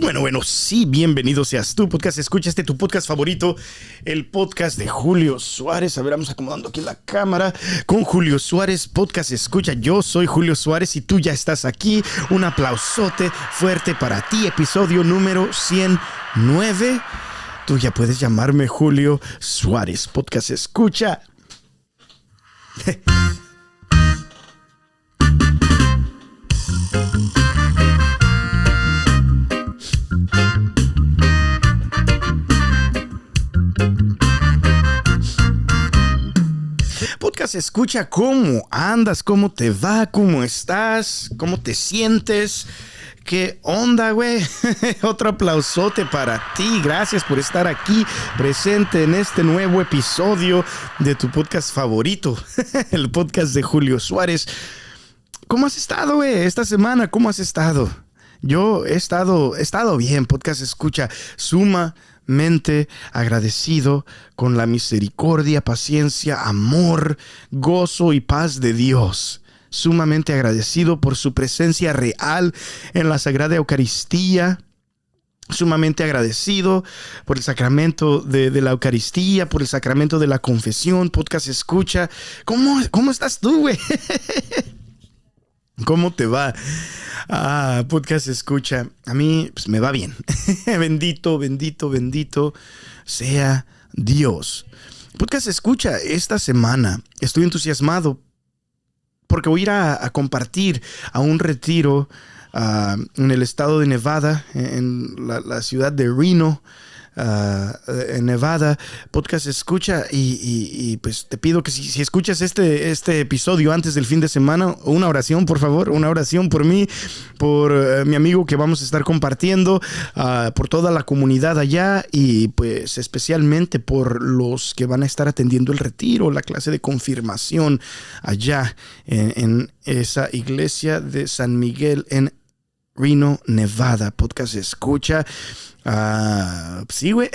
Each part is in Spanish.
Bueno, sí, bienvenido seas tú, podcast. Escucha tu podcast favorito, el podcast de Julio Suárez. A ver, vamos acomodando aquí la cámara con Julio Suárez, podcast escucha. Yo soy Julio Suárez y tú ya estás aquí. Un aplausote fuerte para ti, episodio número 109. Tú ya puedes llamarme Julio Suárez, podcast escucha. Podcast escucha, ¿cómo andas? ¿Cómo te va? ¿Cómo estás? ¿Cómo te sientes? ¿Qué onda, güey? Otro aplausote para ti. Gracias por estar aquí presente en este nuevo episodio de tu podcast favorito, el podcast de Julio Suárez. ¿Cómo has estado, güey? Esta semana, ¿cómo has estado? Yo he estado bien, podcast escucha, sumamente agradecido con la misericordia, paciencia, amor, gozo y paz de Dios. Sumamente agradecido por su presencia real en la Sagrada Eucaristía. Sumamente agradecido por el sacramento de la Eucaristía, por el sacramento de la confesión. Podcast escucha. ¿Cómo estás tú, güey? ¿Cómo te va? Podcast escucha. A mí pues, me va bien. Bendito sea Dios. Podcast escucha. Esta semana estoy entusiasmado porque voy a ir a compartir a un retiro en el estado de Nevada, en la ciudad de Reno, en Nevada. Podcast escucha y pues te pido que si escuchas este episodio antes del fin de semana, una oración, por favor, una oración por mí, por mi amigo que vamos a estar compartiendo, por toda la comunidad allá y pues especialmente por los que van a estar atendiendo el retiro, la clase de confirmación allá en esa iglesia de San Miguel en Reno, Nevada. Podcast escucha. Sí, güey.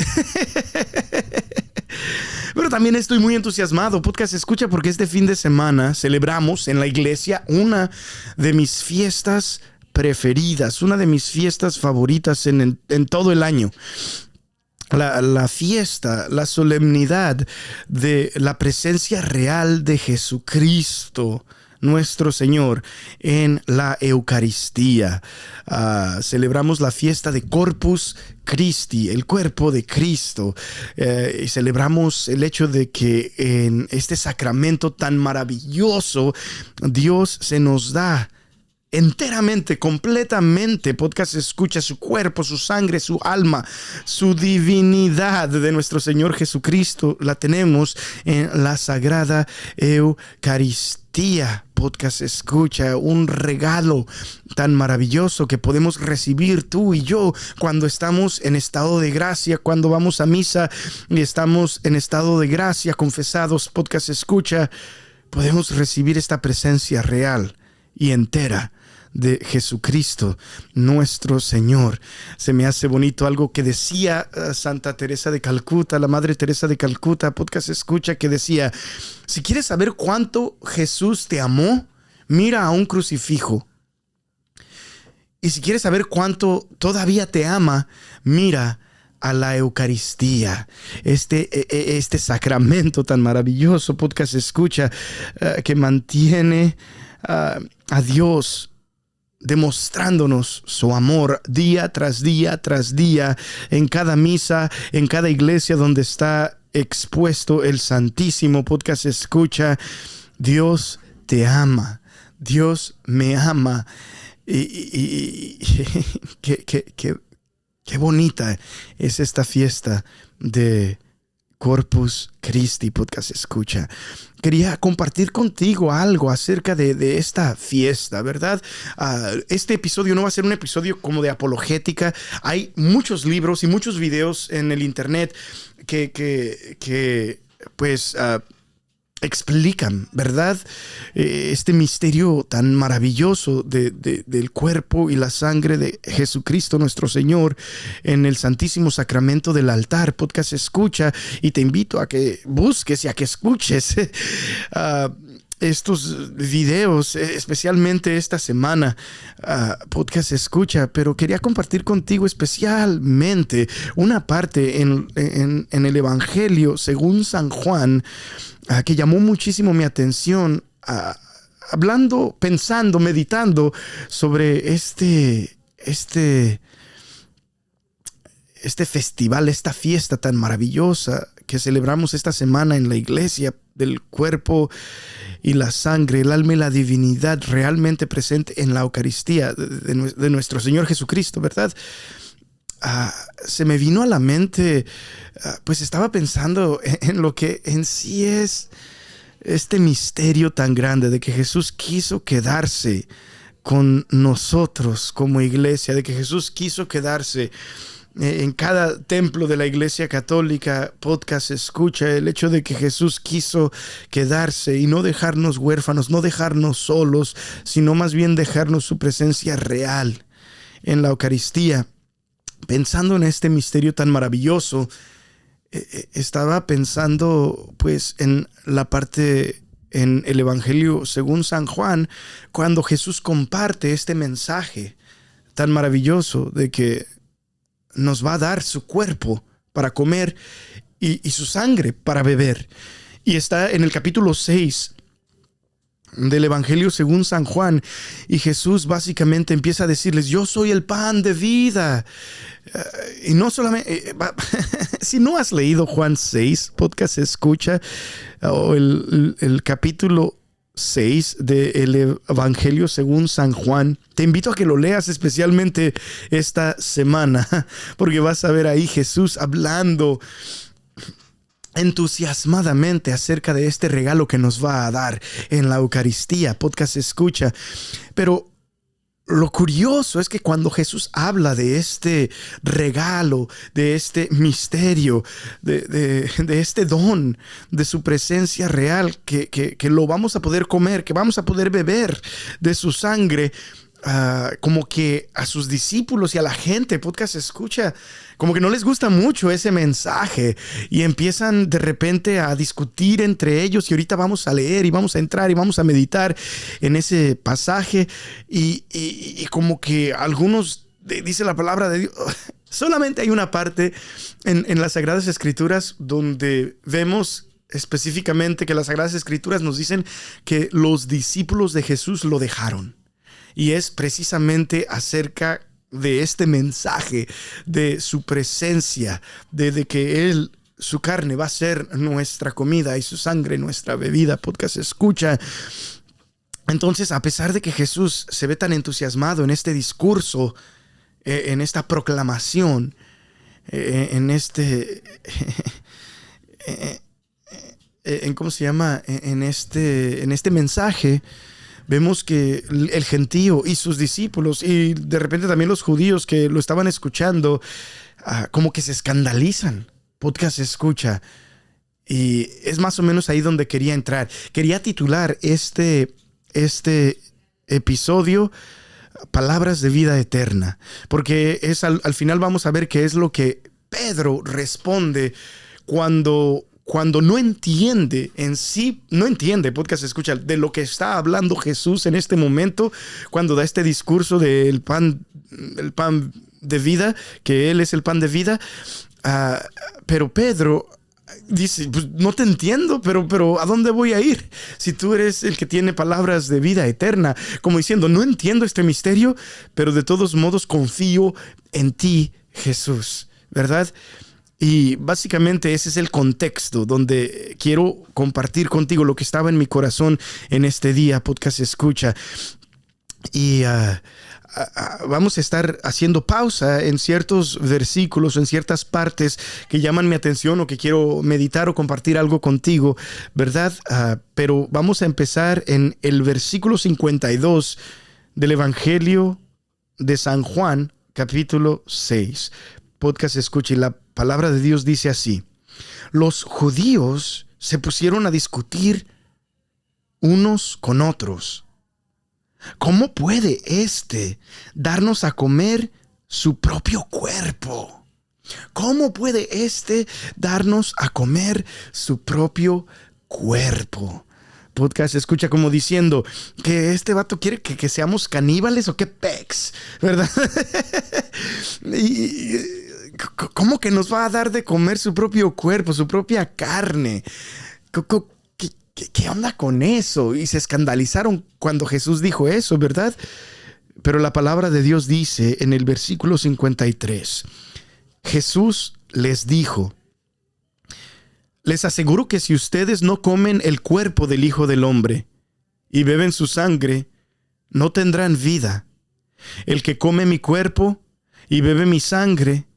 Pero también estoy muy entusiasmado, podcast escucha, porque este fin de semana celebramos en la iglesia una de mis fiestas preferidas, una de mis fiestas favoritas en todo el año. La fiesta, la solemnidad de la presencia real de Jesucristo, nuestro Señor, en la Eucaristía. Celebramos la fiesta de Corpus Christi, el cuerpo de Cristo. Y celebramos el hecho de que en este sacramento tan maravilloso, Dios se nos da enteramente, completamente. Podcast escucha, su cuerpo, su sangre, su alma, su divinidad de nuestro Señor Jesucristo la tenemos en la Sagrada Eucaristía. Podcast escucha, un regalo tan maravilloso que podemos recibir tú y yo cuando estamos en estado de gracia, cuando vamos a misa y estamos en estado de gracia, confesados. Podcast escucha, podemos recibir esta presencia real y entera de Jesucristo, nuestro Señor. Se me hace bonito algo que decía Santa Teresa de Calcuta, la Madre Teresa de Calcuta, podcast escucha, que decía: si quieres saber cuánto Jesús te amó, mira a un crucifijo. Y si quieres saber cuánto todavía te ama, mira a la Eucaristía, este sacramento tan maravilloso, podcast escucha, que mantiene a Dios demostrándonos su amor día tras día tras día, en cada misa, en cada iglesia donde está expuesto el Santísimo. Podcast escucha, Dios te ama, Dios me ama. Y qué bonita es esta fiesta de Corpus Christi. Podcast escucha. Quería compartir contigo algo acerca de esta fiesta, ¿verdad? Este episodio no va a ser un episodio como de apologética. Hay muchos libros y muchos videos en el internet que pues explican, ¿verdad? Este misterio tan maravilloso del cuerpo y la sangre de Jesucristo nuestro Señor en el Santísimo Sacramento del altar. Podcast escucha, y te invito a que busques y a que escuches estos videos, especialmente esta semana, podcast escucha, pero quería compartir contigo especialmente una parte en el Evangelio según San Juan, que llamó muchísimo mi atención, hablando, pensando, meditando sobre este festival, esta fiesta tan maravillosa que celebramos esta semana en la iglesia, del cuerpo y la sangre, el alma y la divinidad realmente presente en la Eucaristía de nuestro Señor Jesucristo, ¿verdad? Se me vino a la mente, pues estaba pensando en lo que en sí es este misterio tan grande de que Jesús quiso quedarse con nosotros como iglesia, de que Jesús quiso quedarse en cada templo de la Iglesia Católica. Podcast escucha el hecho de que Jesús quiso quedarse y no dejarnos huérfanos, no dejarnos solos, sino más bien dejarnos su presencia real en la Eucaristía. Pensando en este misterio tan maravilloso, estaba pensando pues en la parte en el Evangelio según San Juan, cuando Jesús comparte este mensaje tan maravilloso de que nos va a dar su cuerpo para comer y su sangre para beber. Y está en el capítulo 6 del Evangelio según San Juan, y Jesús básicamente empieza a decirles: yo soy el pan de vida. Y no solamente, si no has leído Juan 6, podcast escucha, o el capítulo 6 del Evangelio según San Juan, te invito a que lo leas especialmente esta semana, porque vas a ver ahí Jesús hablando entusiasmadamente acerca de este regalo que nos va a dar en la Eucaristía. Podcast escucha. Pero lo curioso es que cuando Jesús habla de este regalo, de este misterio, de este don, de su presencia real, que lo vamos a poder comer, que vamos a poder beber de su sangre, como que a sus discípulos y a la gente, podcast escucha, como que no les gusta mucho ese mensaje y empiezan de repente a discutir entre ellos. Y ahorita vamos a leer y vamos a entrar y vamos a meditar en ese pasaje y como que algunos, dice la palabra de Dios, solamente hay una parte en las Sagradas Escrituras donde vemos específicamente que las Sagradas Escrituras nos dicen que los discípulos de Jesús lo dejaron. Y es precisamente acerca de este mensaje, de su presencia, de que Él, su carne va a ser nuestra comida y su sangre nuestra bebida. Podcast escucha. Entonces, a pesar de que Jesús se ve tan entusiasmado en este discurso, en esta proclamación, ¿cómo se llama? En este mensaje, vemos que el gentío y sus discípulos y de repente también los judíos que lo estaban escuchando, como que se escandalizan. Podcast escucha. Y es más o menos ahí donde quería entrar. Quería titular este episodio Palabras de vida eterna, porque es al final vamos a ver qué es lo que Pedro responde cuando no entiende en sí, no entiende, podcast escucha, de lo que está hablando Jesús en este momento, cuando da este discurso del pan de vida, que Él es el pan de vida. Pero Pedro dice: pues no te entiendo, pero ¿a dónde voy a ir? Si tú eres el que tiene palabras de vida eterna, como diciendo, no entiendo este misterio, pero de todos modos confío en ti, Jesús, ¿verdad? Y básicamente ese es el contexto donde quiero compartir contigo lo que estaba en mi corazón en este día, podcast escucha. Y vamos a estar haciendo pausa en ciertos versículos, en ciertas partes que llaman mi atención o que quiero meditar o compartir algo contigo, ¿verdad? Pero vamos a empezar en el versículo 52 del Evangelio de San Juan, capítulo 6. Podcast escucha, y la palabra de Dios dice así: los judíos se pusieron a discutir unos con otros. ¿Cómo puede éste darnos a comer su propio cuerpo? ¿Cómo puede éste darnos a comer su propio cuerpo? Podcast escucha como diciendo que este vato quiere que seamos caníbales o qué pex, ¿verdad? y ¿cómo que nos va a dar de comer su propio cuerpo, su propia carne? ¿Qué onda con eso? Y se escandalizaron cuando Jesús dijo eso, ¿verdad? Pero la palabra de Dios dice en el versículo 53, Jesús les dijo: les aseguro que si ustedes no comen el cuerpo del Hijo del Hombre y beben su sangre, no tendrán vida. El que come mi cuerpo y bebe mi sangre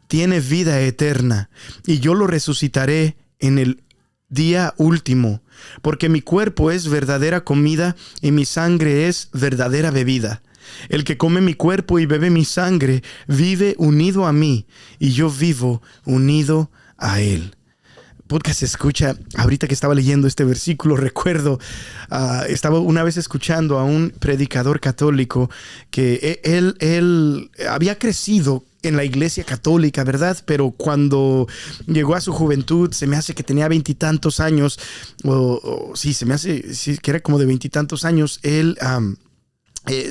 tiene vida eterna, y yo lo resucitaré en el día último, porque mi cuerpo es verdadera comida y mi sangre es verdadera bebida. El que come mi cuerpo y bebe mi sangre vive unido a mí, y yo vivo unido a él. Podcast escucha, ahorita que estaba leyendo este versículo, recuerdo, estaba una vez escuchando a un predicador católico que él había crecido en la iglesia católica, ¿verdad? Pero cuando llegó a su juventud, se me hace que tenía 20 y tantos años, se me hace que era como de 20 y tantos años, él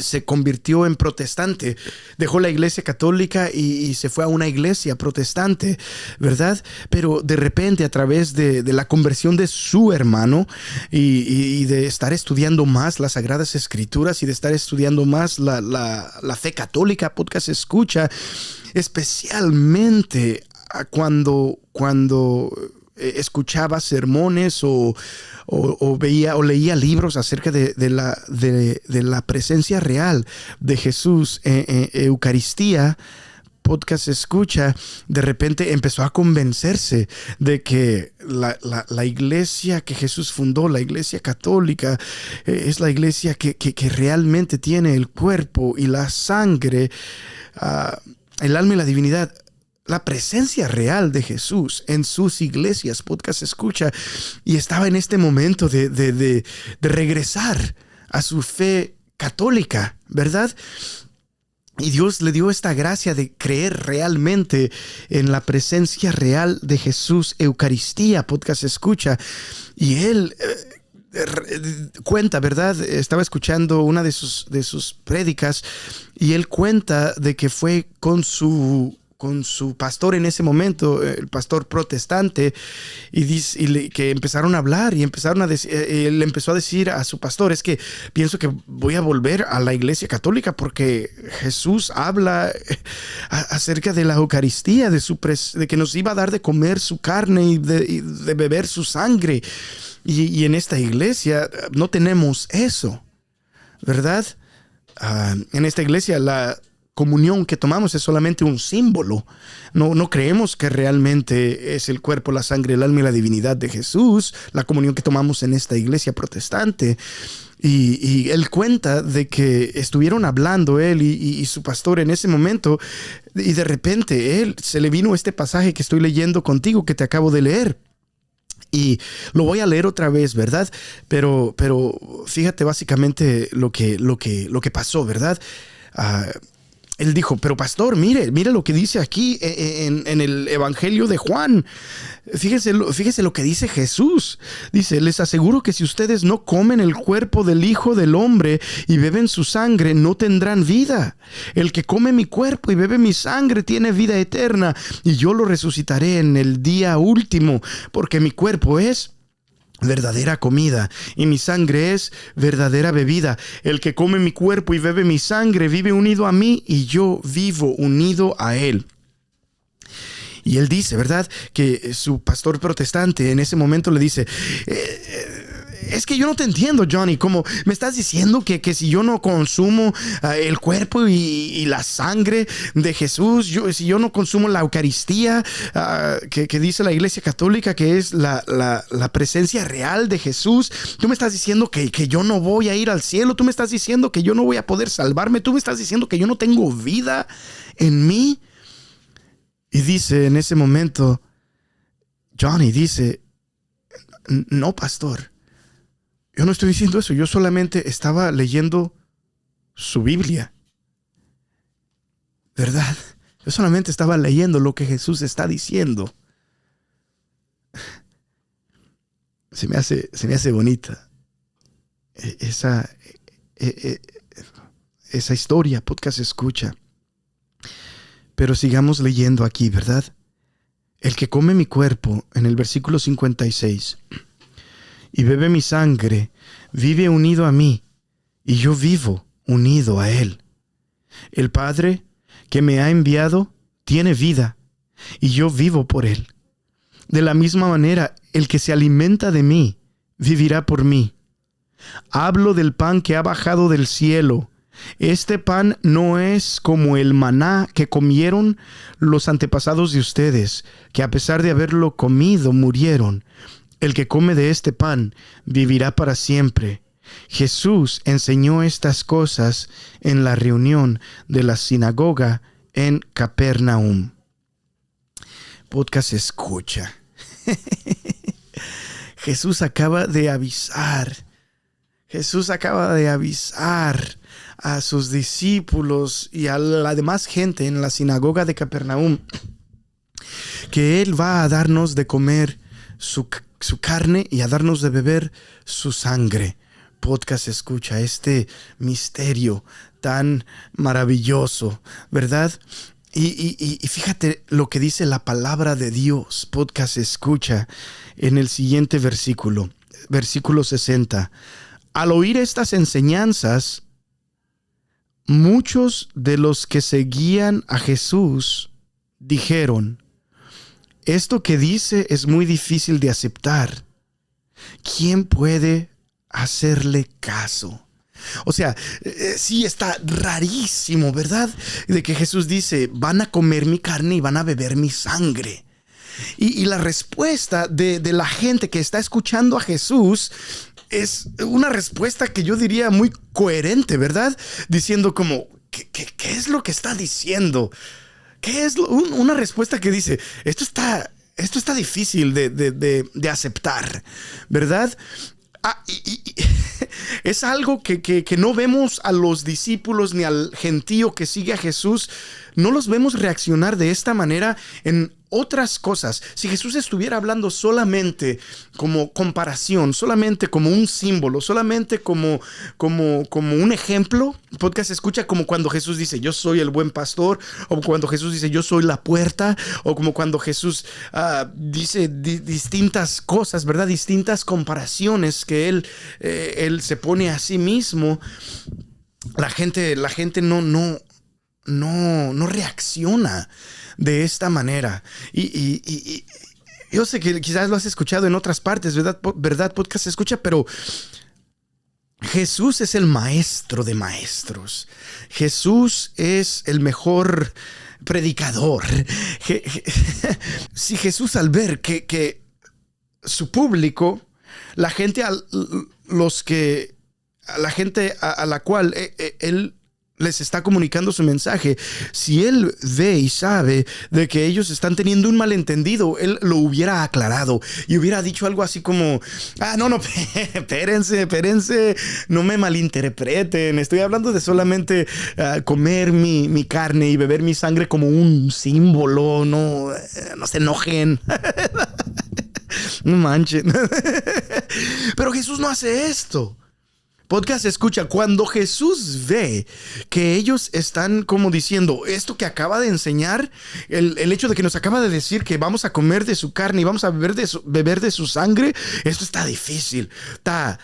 se convirtió en protestante, dejó la iglesia católica y se fue a una iglesia protestante, ¿verdad? Pero de repente, a través de la conversión de su hermano y de estar estudiando más las Sagradas Escrituras y de estar estudiando más la fe católica, Podcast escucha, especialmente cuando escuchaba sermones o veía o leía libros acerca de la presencia real de Jesús en Eucaristía. Podcast escucha, de repente empezó a convencerse de que la iglesia que Jesús fundó, la iglesia católica, es la iglesia que realmente tiene el cuerpo y la sangre, el alma y la divinidad, la presencia real de Jesús en sus iglesias. Podcast escucha, y estaba en este momento de regresar a su fe católica, ¿verdad? Y Dios le dio esta gracia de creer realmente en la presencia real de Jesús, Eucaristía. Podcast escucha, y él cuenta, ¿verdad? Estaba escuchando una de sus prédicas, y él cuenta de que fue con su pastor en ese momento, el pastor protestante, que empezaron a hablar y él empezó a decir a su pastor: es que pienso que voy a volver a la iglesia católica porque Jesús habla acerca de la Eucaristía, de que nos iba a dar de comer su carne y de beber su sangre, y en esta iglesia no tenemos eso, ¿verdad? En esta iglesia la comunión que tomamos es solamente un símbolo. No creemos que realmente es el cuerpo, la sangre, el alma y la divinidad de Jesús, la comunión que tomamos en esta iglesia protestante. Y él cuenta de que estuvieron hablando él y su pastor en ese momento, y de repente se le vino este pasaje que estoy leyendo contigo, que te acabo de leer. Y lo voy a leer otra vez, ¿verdad? Pero fíjate básicamente lo que pasó, ¿verdad? Él dijo: pero pastor, mire lo que dice aquí en el Evangelio de Juan. Fíjese lo que dice Jesús. Dice: les aseguro que si ustedes no comen el cuerpo del Hijo del Hombre y beben su sangre, no tendrán vida. El que come mi cuerpo y bebe mi sangre tiene vida eterna, y yo lo resucitaré en el día último, porque mi cuerpo es verdadera comida y mi sangre es verdadera bebida. El que come mi cuerpo y bebe mi sangre vive unido a mí, y yo vivo unido a él. Y él dice, ¿verdad?, que su pastor protestante en ese momento le dice: es que yo no te entiendo, Johnny. Como me estás diciendo que si yo no consumo el cuerpo y la sangre de Jesús, si yo no consumo la Eucaristía, que dice la Iglesia Católica que es la presencia real de Jesús, tú me estás diciendo que yo no voy a ir al cielo, tú me estás diciendo que yo no voy a poder salvarme, tú me estás diciendo que yo no tengo vida en mí. Y dice en ese momento, Johnny dice: no, pastor, yo no estoy diciendo eso, yo solamente estaba leyendo su Biblia, ¿verdad? Yo solamente estaba leyendo lo que Jesús está diciendo. Se me hace bonita esa, esa historia, podcast escucha. Pero sigamos leyendo aquí, ¿verdad? El que come mi cuerpo, en el versículo 56, y bebe mi sangre, vive unido a mí, y yo vivo unido a él. El Padre que me ha enviado tiene vida, y yo vivo por él. De la misma manera, el que se alimenta de mí, vivirá por mí. Hablo del pan que ha bajado del cielo. Este pan no es como el maná que comieron los antepasados de ustedes, que a pesar de haberlo comido, murieron. El que come de este pan vivirá para siempre. Jesús enseñó estas cosas en la reunión de la sinagoga en Capernaum. Podcast escucha. Jesús acaba de avisar a sus discípulos y a la demás gente en la sinagoga de Capernaum que Él va a darnos de comer su carne y a darnos de beber su sangre. Podcast escucha este misterio tan maravilloso, ¿verdad? Y fíjate lo que dice la palabra de Dios. Podcast escucha en el siguiente versículo 60. Al oír estas enseñanzas, muchos de los que seguían a Jesús dijeron: esto que dice es muy difícil de aceptar. ¿Quién puede hacerle caso? O sea, sí está rarísimo, ¿verdad? De que Jesús dice, van a comer mi carne y van a beber mi sangre. Y la respuesta de la gente que está escuchando a Jesús es una respuesta que yo diría muy coherente, ¿verdad? Diciendo como, ¿qué es lo que está diciendo? ¿Qué es una respuesta que dice, esto está difícil de aceptar, ¿verdad? Es algo que no vemos a los discípulos ni al gentío que sigue a Jesús, no los vemos reaccionar de esta manera en otras cosas. Si Jesús estuviera hablando solamente como comparación, solamente como un símbolo, solamente como un ejemplo, podcast escucha como cuando Jesús dice, yo soy el buen pastor, o cuando Jesús dice, yo soy la puerta, o como cuando Jesús dice distintas cosas, ¿verdad? Distintas comparaciones que él se pone a sí mismo. La gente no reacciona de esta manera. Y yo sé que quizás lo has escuchado en otras partes, ¿verdad? Podcast escucha, pero Jesús es el maestro de maestros. Jesús es el mejor predicador. Si Jesús, al ver que su público, la gente a la cual él les está comunicando su mensaje, si él ve y sabe de que ellos están teniendo un malentendido, él lo hubiera aclarado y hubiera dicho algo así como, no, espérense, no me malinterpreten, estoy hablando de solamente comer mi carne y beber mi sangre como un símbolo, no se enojen. No manchen. Pero Jesús no hace esto. Podcast escucha, cuando Jesús ve que ellos están como diciendo esto que acaba de enseñar, el hecho de que nos acaba de decir que vamos a comer de su carne y vamos a beber de su sangre, esto está difícil, está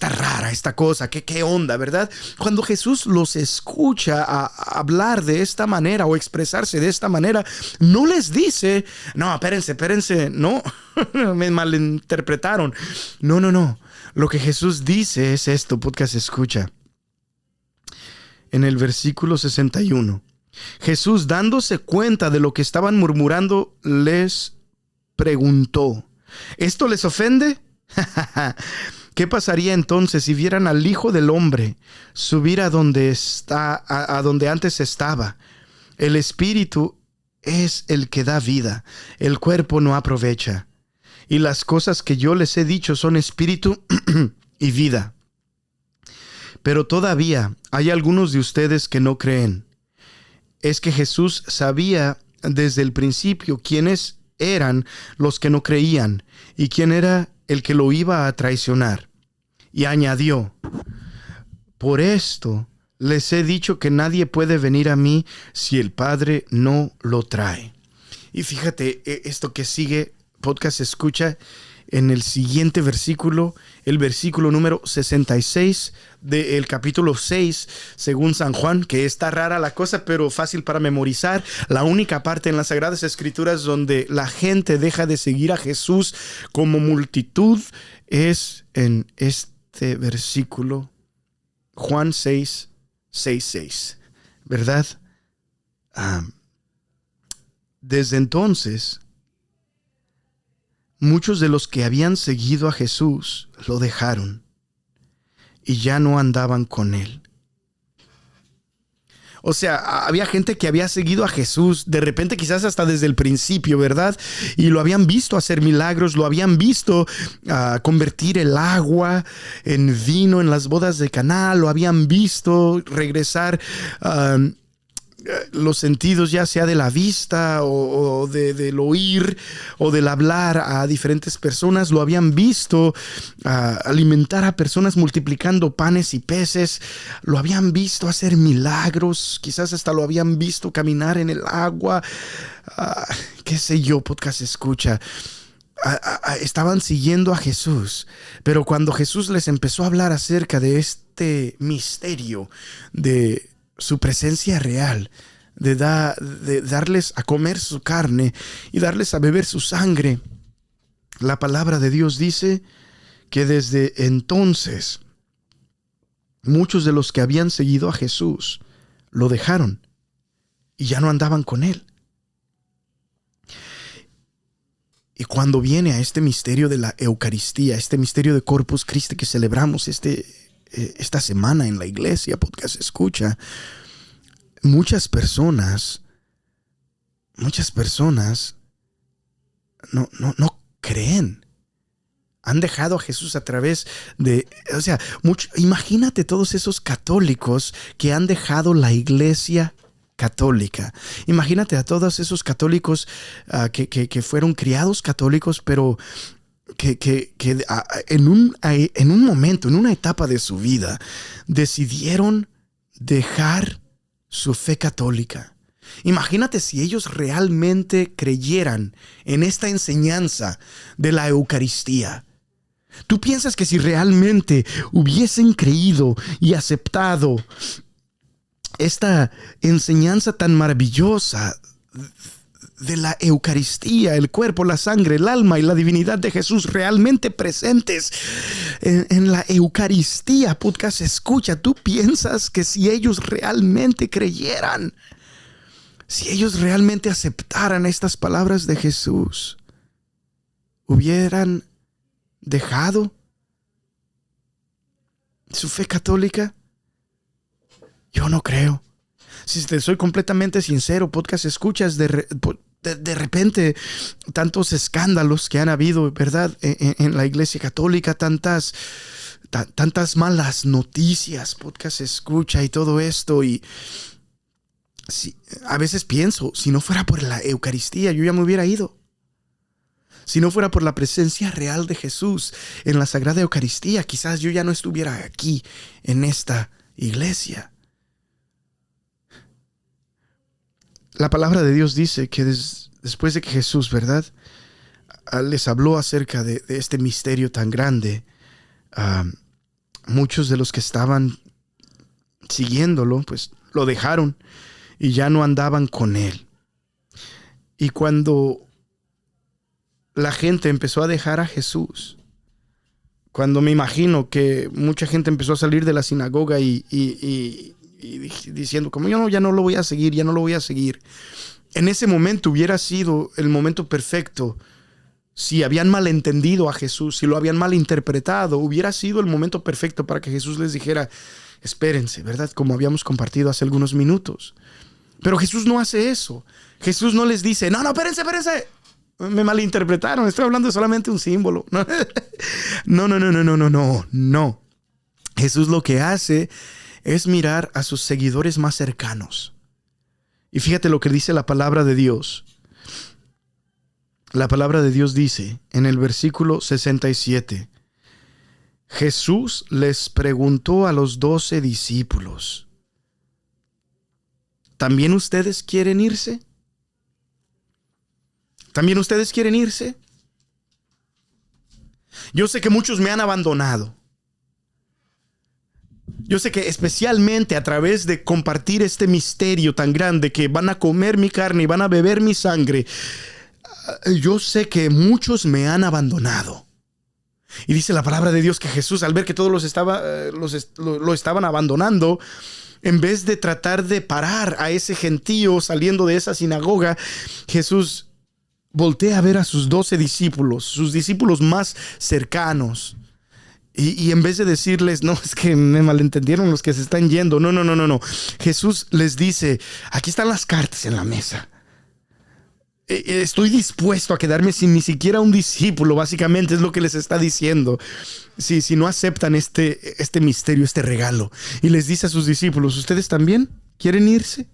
rara esta cosa, ¿qué onda, verdad? Cuando Jesús los escucha a hablar de esta manera o expresarse de esta manera, no les dice, no, espérense, no, me malinterpretaron, no. Lo que Jesús dice es esto, podcast escucha. En el versículo 61, Jesús, dándose cuenta de lo que estaban murmurando, les preguntó, ¿esto les ofende? ¿Qué pasaría entonces si vieran al Hijo del Hombre subir a donde antes estaba? El Espíritu es el que da vida, el cuerpo no aprovecha. Y las cosas que yo les he dicho son espíritu y vida. Pero todavía hay algunos de ustedes que no creen. Es que Jesús sabía desde el principio quiénes eran los que no creían y quién era el que lo iba a traicionar. Y añadió, Por esto les he dicho que nadie puede venir a mí si el Padre no lo trae. Y fíjate, esto que sigue, podcast escucha, en el siguiente versículo, el versículo número 66 del capítulo 6, según San Juan, que está rara la cosa, pero fácil para memorizar. La única parte en las Sagradas Escrituras donde la gente deja de seguir a Jesús como multitud es en este versículo, Juan 6, 6, ¿verdad? Desde entonces, muchos de los que habían seguido a Jesús lo dejaron y ya no andaban con él. O sea, había gente que había seguido a Jesús de repente, quizás hasta desde el principio, ¿verdad? Y lo habían visto hacer milagros, lo habían visto convertir el agua en vino en las bodas de Caná, lo habían visto regresar los sentidos, ya sea de la vista o del oír o del hablar a diferentes personas. Lo habían visto alimentar a personas multiplicando panes y peces. Lo habían visto hacer milagros. Quizás hasta lo habían visto caminar en el agua. Qué sé yo, podcast escucha. Estaban siguiendo a Jesús, pero cuando Jesús les empezó a hablar acerca de este misterio de su presencia real, de darles a comer su carne y darles a beber su sangre, la palabra de Dios dice que desde entonces muchos de los que habían seguido a Jesús lo dejaron y ya no andaban con él. Y cuando viene a este misterio de la Eucaristía, este misterio de Corpus Christi que celebramos esta semana en la iglesia, podcast escucha, muchas personas no creen. Han dejado a Jesús a través de, imagínate todos esos católicos que han dejado la iglesia católica. Imagínate a todos esos católicos que fueron criados católicos, pero que en un momento, en una etapa de su vida, decidieron dejar su fe católica. Imagínate si ellos realmente creyeran en esta enseñanza de la Eucaristía. ¿Tú piensas que si realmente hubiesen creído y aceptado esta enseñanza tan maravillosa de la Eucaristía, el cuerpo, la sangre, el alma y la divinidad de Jesús realmente presentes en la Eucaristía, podcast escucha, tú piensas que si ellos realmente creyeran, si ellos realmente aceptaran estas palabras de Jesús, hubieran dejado su fe católica? Yo no creo. Si te soy completamente sincero, podcast escuchas, de repente tantos escándalos que han habido, ¿verdad? En la iglesia católica, tantas malas noticias, podcast escucha y todo esto. Y a veces pienso, si no fuera por la Eucaristía, yo ya me hubiera ido. Si no fuera por la presencia real de Jesús en la Sagrada Eucaristía, quizás yo ya no estuviera aquí en esta iglesia. La palabra de Dios dice que después de que Jesús, ¿verdad?, les habló acerca de este misterio tan grande, muchos de los que estaban siguiéndolo, pues lo dejaron y ya no andaban con él. Y cuando la gente empezó a dejar a Jesús, cuando me imagino que mucha gente empezó a salir de la sinagoga y diciendo como yo ya no lo voy a seguir, en ese momento hubiera sido el momento perfecto. Si habían malentendido a Jesús, si lo habían malinterpretado, hubiera sido el momento perfecto para que Jesús les dijera, espérense, ¿verdad? Como habíamos compartido hace algunos minutos. Pero Jesús no hace eso. Jesús no les dice, no, espérense. Me malinterpretaron, estoy hablando de solamente un símbolo. No. Jesús lo que hace es mirar a sus seguidores más cercanos. Y fíjate lo que dice la palabra de Dios. La palabra de Dios dice en el versículo 67, Jesús les preguntó a los 12 discípulos: ¿también ustedes quieren irse? ¿También ustedes quieren irse? Yo sé que muchos me han abandonado. Yo sé que especialmente a través de compartir este misterio tan grande que van a comer mi carne y van a beber mi sangre, yo sé que muchos me han abandonado. Y dice la palabra de Dios que Jesús, al ver que todos lo estaban abandonando, en vez de tratar de parar a ese gentío saliendo de esa sinagoga, Jesús voltea a ver a sus 12 discípulos, sus discípulos más cercanos. Y en vez de decirles, no, es que me malentendieron los que se están yendo. No. Jesús les dice, aquí están las cartas en la mesa. Estoy dispuesto a quedarme sin ni siquiera un discípulo, básicamente es lo que les está diciendo. Si no aceptan este misterio, este regalo. Y les dice a sus discípulos, ¿ustedes también quieren irse?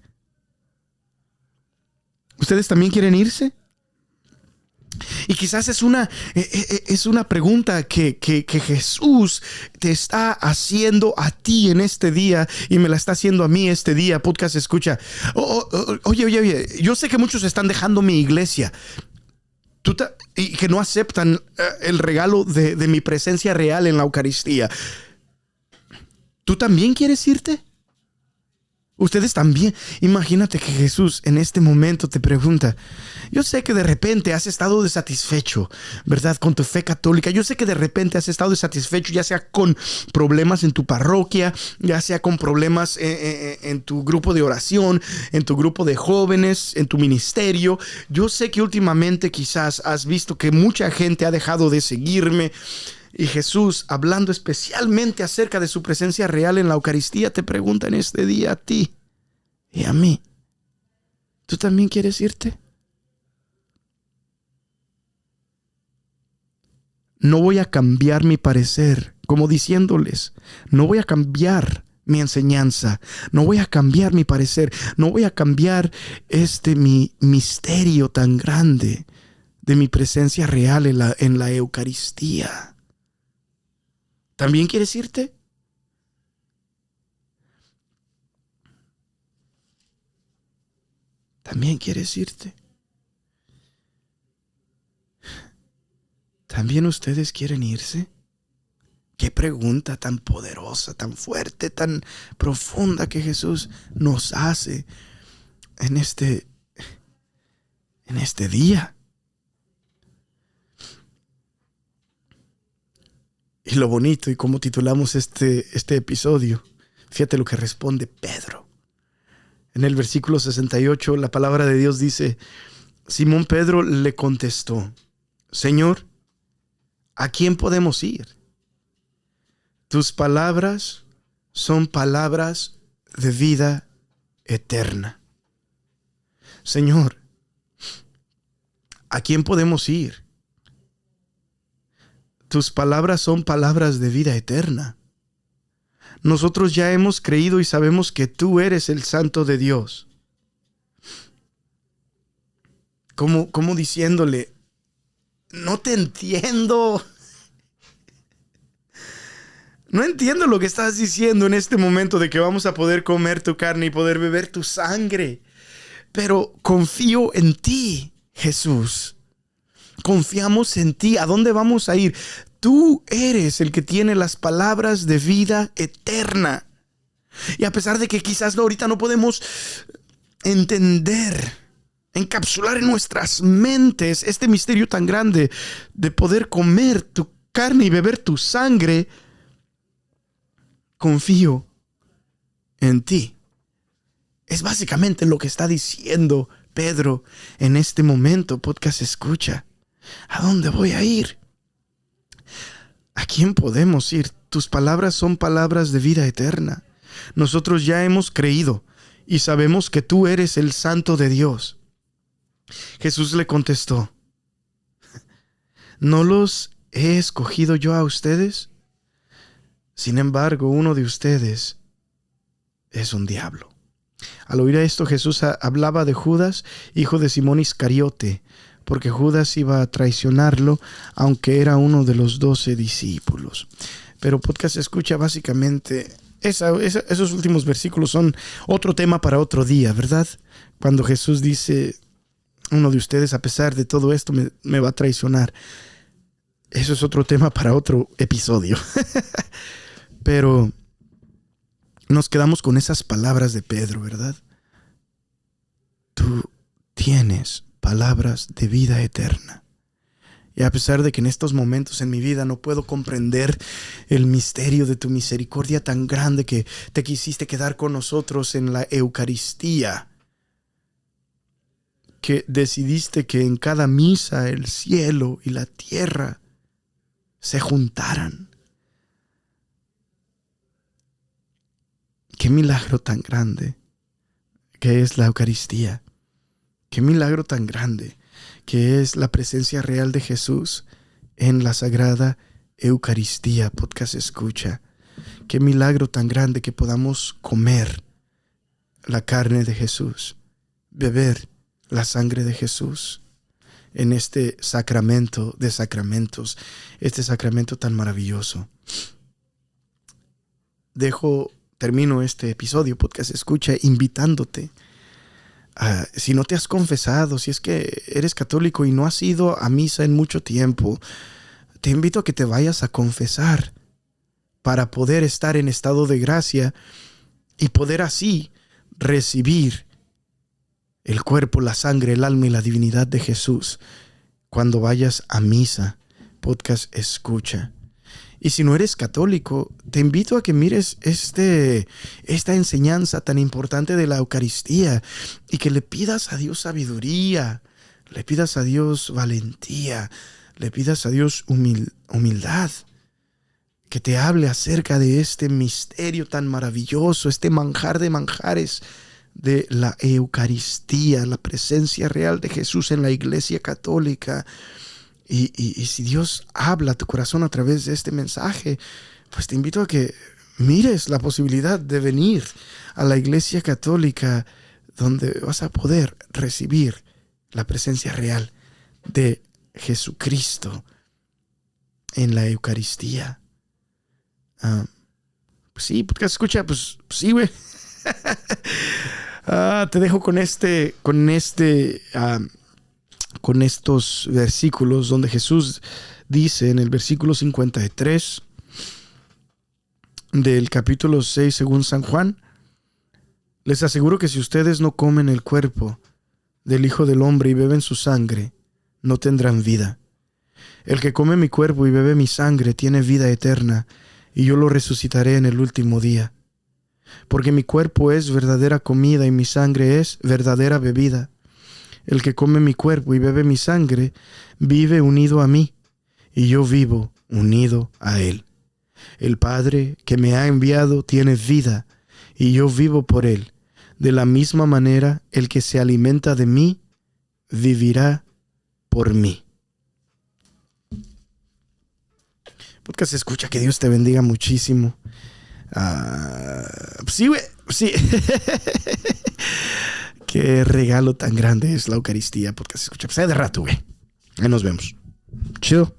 ¿Ustedes también quieren irse? Y quizás es una pregunta que Jesús te está haciendo a ti en este día y me la está haciendo a mí este día. Podcast escucha. Oye, yo sé que muchos están dejando mi iglesia y que no aceptan el regalo de mi presencia real en la Eucaristía. ¿Tú también quieres irte? Ustedes también. Imagínate que Jesús en este momento te pregunta. Yo sé que de repente has estado desatisfecho, ¿verdad? Con tu fe católica. Yo sé que de repente has estado desatisfecho, ya sea con problemas en tu parroquia, ya sea con problemas en tu grupo de oración, en tu grupo de jóvenes, en tu ministerio. Yo sé que últimamente quizás has visto que mucha gente ha dejado de seguirme. Y Jesús, hablando especialmente acerca de su presencia real en la Eucaristía, te pregunta en este día a ti y a mí: ¿tú también quieres irte? No voy a cambiar mi parecer, como diciéndoles, no voy a cambiar mi enseñanza, no voy a cambiar mi parecer, no voy a cambiar mi misterio tan grande de mi presencia real en la Eucaristía. ¿También quieres irte? ¿También quieres irte? ¿También ustedes quieren irse? Qué pregunta tan poderosa, tan fuerte, tan profunda que Jesús nos hace en este día. Y lo bonito, y como titulamos este episodio, fíjate lo que responde Pedro. En el versículo 68, la palabra de Dios dice: Simón Pedro le contestó: Señor, ¿a quién podemos ir? Tus palabras son palabras de vida eterna. Señor, ¿a quién podemos ir? Tus palabras son palabras de vida eterna. Nosotros ya hemos creído y sabemos que tú eres el Santo de Dios. Como diciéndole: no te entiendo. No entiendo lo que estás diciendo en este momento de que vamos a poder comer tu carne y poder beber tu sangre. Pero confío en ti, Jesús. Confiamos en ti. ¿A dónde vamos a ir? Tú eres el que tiene las palabras de vida eterna. Y a pesar de que quizás ahorita no podemos entender, encapsular en nuestras mentes este misterio tan grande de poder comer tu carne y beber tu sangre, confío en ti. Es básicamente lo que está diciendo Pedro en este momento. Podcast escucha. ¿A dónde voy a ir? ¿A quién podemos ir? Tus palabras son palabras de vida eterna. Nosotros ya hemos creído y sabemos que tú eres el Santo de Dios. Jesús le contestó: ¿no los he escogido yo a ustedes? Sin embargo, uno de ustedes es un diablo. Al oír esto, Jesús hablaba de Judas, hijo de Simón Iscariote, porque Judas iba a traicionarlo, aunque era uno de los 12 discípulos. Pero podcast escucha básicamente, esos últimos versículos son otro tema para otro día, ¿verdad? Cuando Jesús dice, uno de ustedes a pesar de todo esto me va a traicionar. Eso es otro tema para otro episodio. Pero nos quedamos con esas palabras de Pedro, ¿verdad? Tú tienes palabras de vida eterna. Y a pesar de que en estos momentos en mi vida no puedo comprender el misterio de tu misericordia tan grande que te quisiste quedar con nosotros en la Eucaristía, que decidiste que en cada misa el cielo y la tierra se juntaran. Qué milagro tan grande que es la Eucaristía. Qué milagro tan grande que es la presencia real de Jesús en la Sagrada Eucaristía. Podcast escucha. Qué milagro tan grande que podamos comer la carne de Jesús, beber la sangre de Jesús en este sacramento de sacramentos, este sacramento tan maravilloso. Termino este episodio, podcast escucha, invitándote si no te has confesado, si es que eres católico y no has ido a misa en mucho tiempo, te invito a que te vayas a confesar para poder estar en estado de gracia y poder así recibir el cuerpo, la sangre, el alma y la divinidad de Jesús cuando vayas a misa. Podcast escucha. Y si no eres católico, te invito a que mires esta enseñanza tan importante de la Eucaristía y que le pidas a Dios sabiduría, le pidas a Dios valentía, le pidas a Dios humildad, que te hable acerca de este misterio tan maravilloso, este manjar de manjares de la Eucaristía, la presencia real de Jesús en la Iglesia Católica. Y si Dios habla a tu corazón a través de este mensaje, pues te invito a que mires la posibilidad de venir a la Iglesia Católica, donde vas a poder recibir la presencia real de Jesucristo en la Eucaristía. Pues sí, porque escucha, pues sí, güey. Te dejo con estos versículos donde Jesús dice en el versículo 53 del capítulo 6 según San Juan: les aseguro que si ustedes no comen el cuerpo del Hijo del Hombre y beben su sangre, no tendrán vida. El que come mi cuerpo y bebe mi sangre tiene vida eterna, y yo lo resucitaré en el último día. Porque mi cuerpo es verdadera comida y mi sangre es verdadera bebida. El que come mi cuerpo y bebe mi sangre vive unido a mí, y yo vivo unido a él. El Padre que me ha enviado tiene vida, y yo vivo por él. De la misma manera, el que se alimenta de mí vivirá por mí. Podcast escucha, que Dios te bendiga muchísimo. Sí, güey, sí. Qué regalo tan grande es la Eucaristía. Podcast escucha. Pues de rato, güey. Ahí nos vemos. Chido.